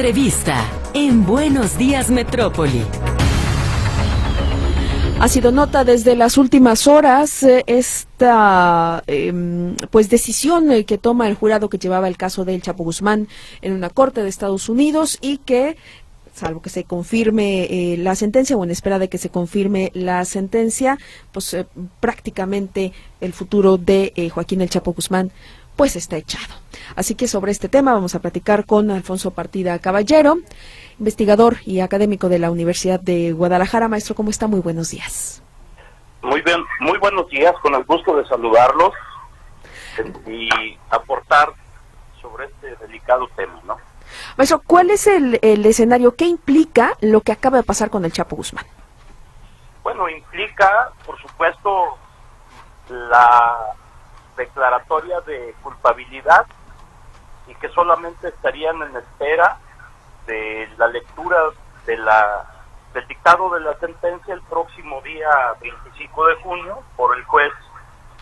Entrevista en Buenos Días Metrópoli. Ha sido nota desde las últimas horas esta decisión que toma el jurado que llevaba el caso del Chapo Guzmán en una corte de Estados Unidos y que, salvo que se confirme la sentencia o en espera de que se confirme la sentencia, pues prácticamente el futuro de Joaquín el Chapo Guzmán pues está echado. Así que sobre este tema vamos a platicar con Alfonso Partida Caballero, investigador y académico de la Universidad de Guadalajara. Maestro, ¿cómo está? Muy buenos días. Muy bien, muy buenos días, con el gusto de saludarlos y aportar sobre este delicado tema, ¿no? Maestro, ¿cuál es el escenario? ¿Qué implica lo que acaba de pasar con el Chapo Guzmán? Bueno, implica, por supuesto, la declaratoria de culpabilidad y que solamente estarían en espera de la lectura del dictado de la sentencia el próximo día 25 de junio por el juez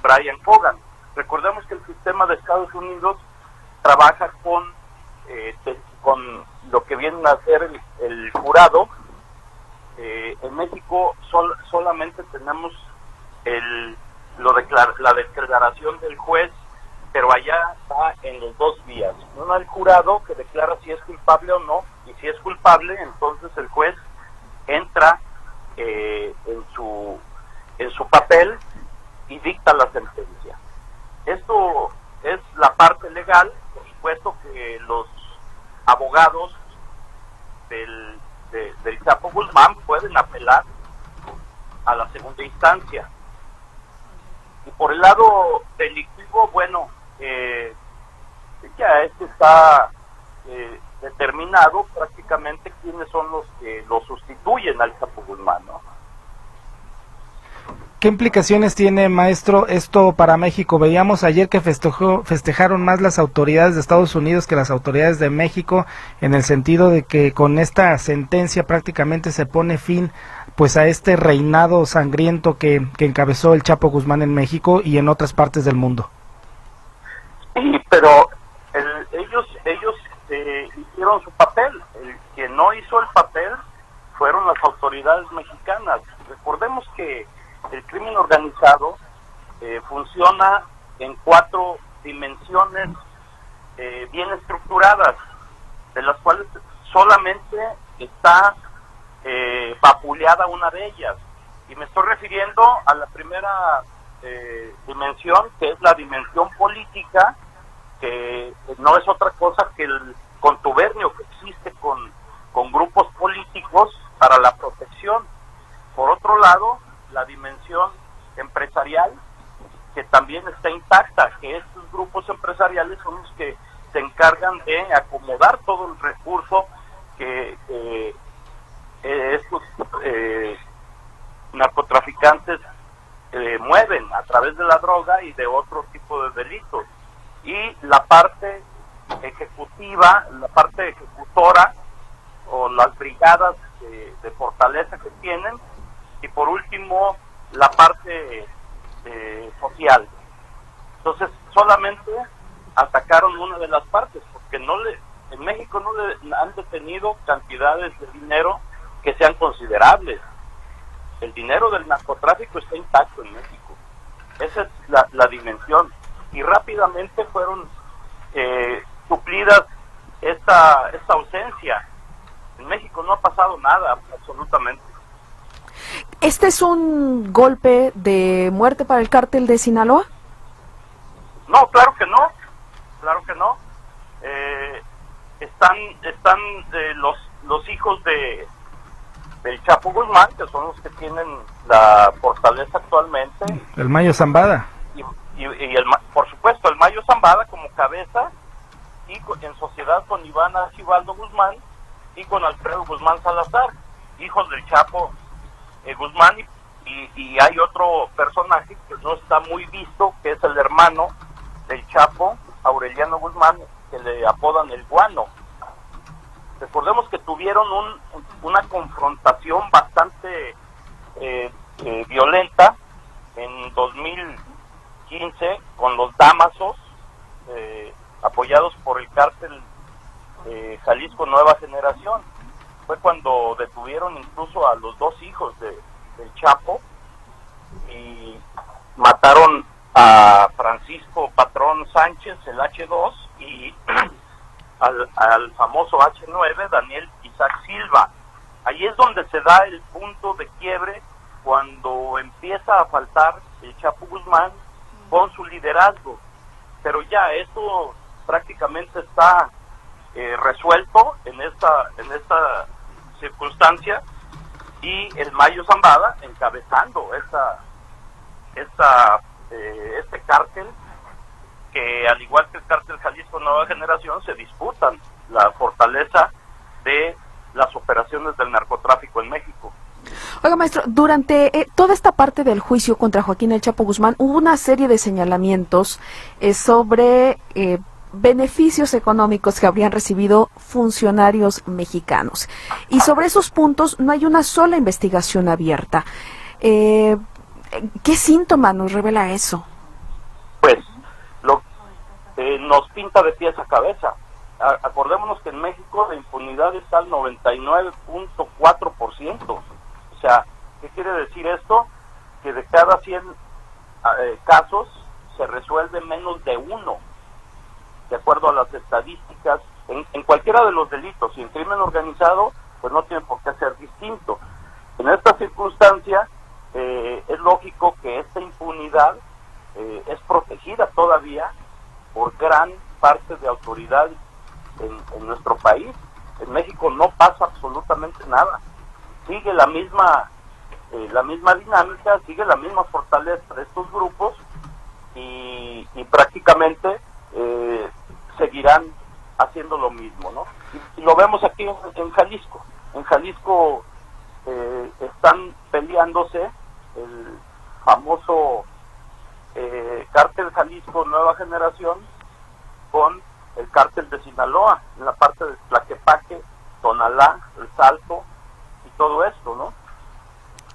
Brian Hogan. Recordemos que el sistema de Estados Unidos trabaja con lo que viene a ser el jurado. En México solamente tenemos la declaración del juez, pero allá está en los dos vías. Uno, el jurado que declara si es culpable o no, y si es culpable, entonces el juez entra en su papel y dicta la sentencia. Esto es la parte legal. Por supuesto que los abogados del Chapo Guzmán pueden apelar a la segunda instancia. Y por el lado delictivo, bueno, ya está determinado prácticamente quiénes son los que lo sustituyen al Chapo Guzmán, ¿no? ¿Qué implicaciones tiene, maestro, esto para México? Veíamos ayer que festejaron más las autoridades de Estados Unidos que las autoridades de México, en el sentido de que con esta sentencia prácticamente se pone fin pues a este reinado sangriento que encabezó el Chapo Guzmán en México y en otras partes del mundo. Sí, pero ellos hicieron su papel. El que no hizo el papel fueron las autoridades mexicanas. Recordemos que el crimen organizado funciona en 4 dimensiones bien estructuradas, de las cuales solamente está vapuleada una de ellas, y me estoy refiriendo a la primera dimensión, que es la dimensión política, que no es otra cosa que el contubernio que existe con grupos políticos para la protección. Por otro lado, la dimensión empresarial, que también está intacta, que estos grupos empresariales son los que se encargan de acomodar todo el recurso que estos narcotraficantes mueven a través de la droga y de otro tipo de delitos. Y la parte ejecutiva, la parte ejecutora, o las brigadas de fortaleza que tienen, y por último la parte social. Entonces solamente atacaron una de las partes, porque en México no le han detenido cantidades de dinero que sean considerables. El dinero del narcotráfico está intacto en México. Esa es la dimensión, y rápidamente fueron suplidas esta ausencia. En México no ha pasado nada, absolutamente. ¿Este es un golpe de muerte para el cártel de Sinaloa? No, claro que no, están los hijos del Chapo Guzmán, que son los que tienen la fortaleza actualmente. El Mayo Zambada. Y por supuesto, el Mayo Zambada como cabeza, y en sociedad con Iván Archibaldo Guzmán y con Alfredo Guzmán Salazar, hijos del Chapo Guzmán, y hay otro personaje que no está muy visto, que es el hermano del Chapo, Aureliano Guzmán, que le apodan el Guano. Recordemos que tuvieron una confrontación bastante violenta en 2015 con los Damasos, apoyados por el cártel Jalisco Nueva Generación. Fue cuando detuvieron incluso a los dos hijos del Chapo y mataron a Francisco Patrón Sánchez, el H2, y al famoso H9, Daniel Isaac Silva. Ahí es donde se da el punto de quiebre, cuando empieza a faltar el Chapo Guzmán con su liderazgo. Pero ya esto prácticamente está resuelto en esta circunstancia, y el Mayo Zambada encabezando este cártel, que al igual que el cártel Jalisco Nueva Generación se disputan la fortaleza de las operaciones del narcotráfico en México. Oiga, maestro, durante toda esta parte del juicio contra Joaquín El Chapo Guzmán hubo una serie de señalamientos sobre beneficios económicos que habrían recibido funcionarios mexicanos. Y sobre esos puntos no hay una sola investigación abierta. ¿Qué síntoma nos revela eso? Pues nos pinta de pies a cabeza. Acordémonos que en México la impunidad está al 99.4%. O sea, ¿qué quiere decir esto? Que de cada 100 casos se resuelve menos de uno, de acuerdo a las estadísticas, en cualquiera de los delitos. Y en crimen organizado, pues no tiene por qué ser distinto. En esta circunstancia, es lógico que esta impunidad es protegida todavía por gran parte de autoridades en nuestro país. En México no pasa absolutamente nada. Sigue la misma dinámica, sigue la misma fortaleza de estos grupos, y prácticamente seguirán haciendo lo mismo, ¿no? Y lo vemos aquí en Jalisco. En Jalisco están peleándose el famoso cártel Jalisco Nueva Generación con el cártel de Sinaloa, en la parte de Tlaquepaque, Tonalá, El Salto y todo esto, ¿no?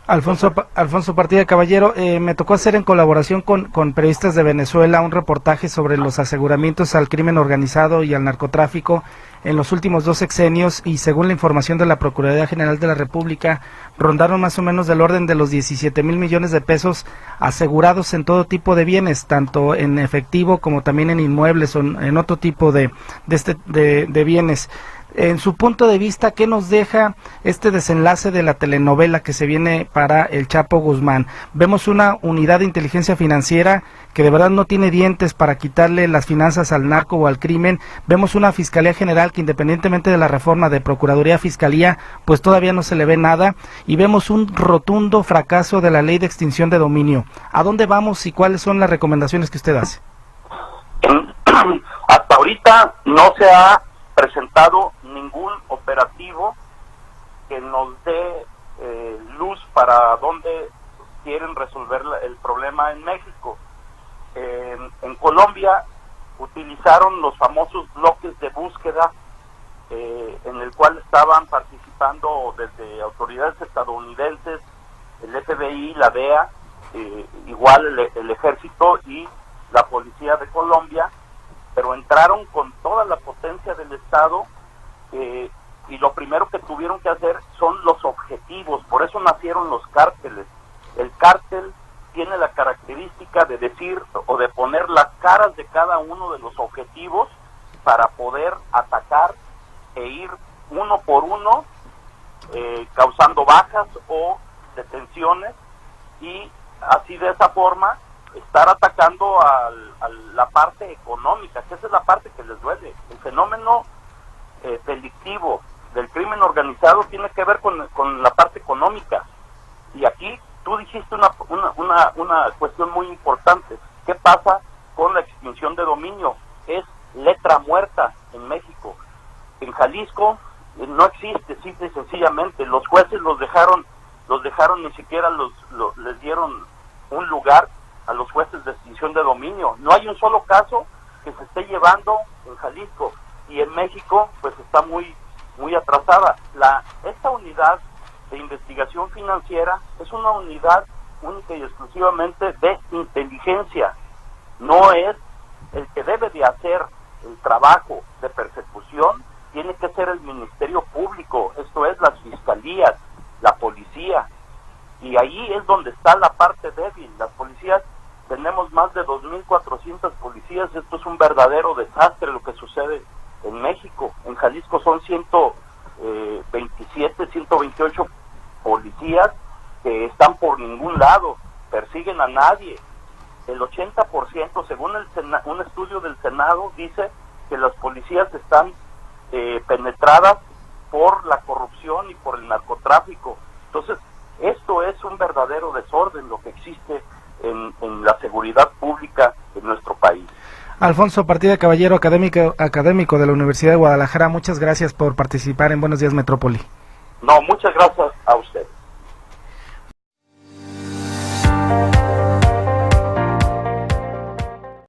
Alfonso Partida Caballero, me tocó hacer en colaboración con periodistas de Venezuela un reportaje sobre los aseguramientos al crimen organizado y al narcotráfico en los últimos 2 sexenios, y según la información de la Procuraduría General de la República, rondaron más o menos del orden de los 17,000 millones de pesos asegurados en todo tipo de bienes, tanto en efectivo como también en inmuebles o en otro tipo de bienes. En su punto de vista, ¿qué nos deja este desenlace de la telenovela que se viene para el Chapo Guzmán? Vemos una unidad de inteligencia financiera que de verdad no tiene dientes para quitarle las finanzas al narco o al crimen. Vemos una Fiscalía General que, independientemente de la reforma de Procuraduría Fiscalía, pues todavía no se le ve nada, y vemos un rotundo fracaso de la Ley de Extinción de Dominio. ¿A dónde vamos y cuáles son las recomendaciones que usted hace? Hasta ahorita no se ha presentado ningún operativo que nos dé luz para dónde quieren resolver el problema en México. En Colombia utilizaron los famosos bloques de búsqueda, en el cual estaban participando desde autoridades estadounidenses, el FBI, la DEA, igual el ejército y la policía de Colombia, pero entraron con toda la potencia del Estado, y lo primero que tuvieron que hacer son los objetivos. Por eso nacieron los cárteles. El cártel tiene la característica de decir o de poner las caras de cada uno de los objetivos para poder atacar e ir uno por uno, causando bajas o detenciones, y así de esa forma estar atacando a la parte económica, que esa es la parte que les duele. El fenómeno delictivo del crimen organizado tiene que ver con la parte económica, y aquí tú dijiste una cuestión muy importante. ¿Qué pasa con la extinción de dominio? Es letra muerta en México. En Jalisco no existe, simple y sencillamente. Los jueces los dejaron, ni siquiera les dieron un lugar a los jueces de extinción de dominio. No hay un solo caso que se esté llevando en Jalisco, y en México pues está muy atrasada. Esta unidad de investigación financiera es una unidad única y exclusivamente de inteligencia. No es el que debe de hacer el trabajo de persecución tiene que ser el Ministerio Público, esto es las fiscalías, la policía, y ahí es donde está la parte débil. Las policías, tenemos más de 2.400 policías, esto es un verdadero desastre lo que sucede en México. En Jalisco son 127, 128 policías que están por ningún lado, persiguen a nadie. El 80%, según un estudio del Senado, dice que las policías están penetradas por la corrupción y por el narcotráfico. Entonces, esto es un verdadero desorden lo que existe en la seguridad pública en nuestro país. Alfonso Partida Caballero, académico de la Universidad de Guadalajara, muchas gracias por participar en Buenos Días Metrópoli. No, muchas gracias a usted.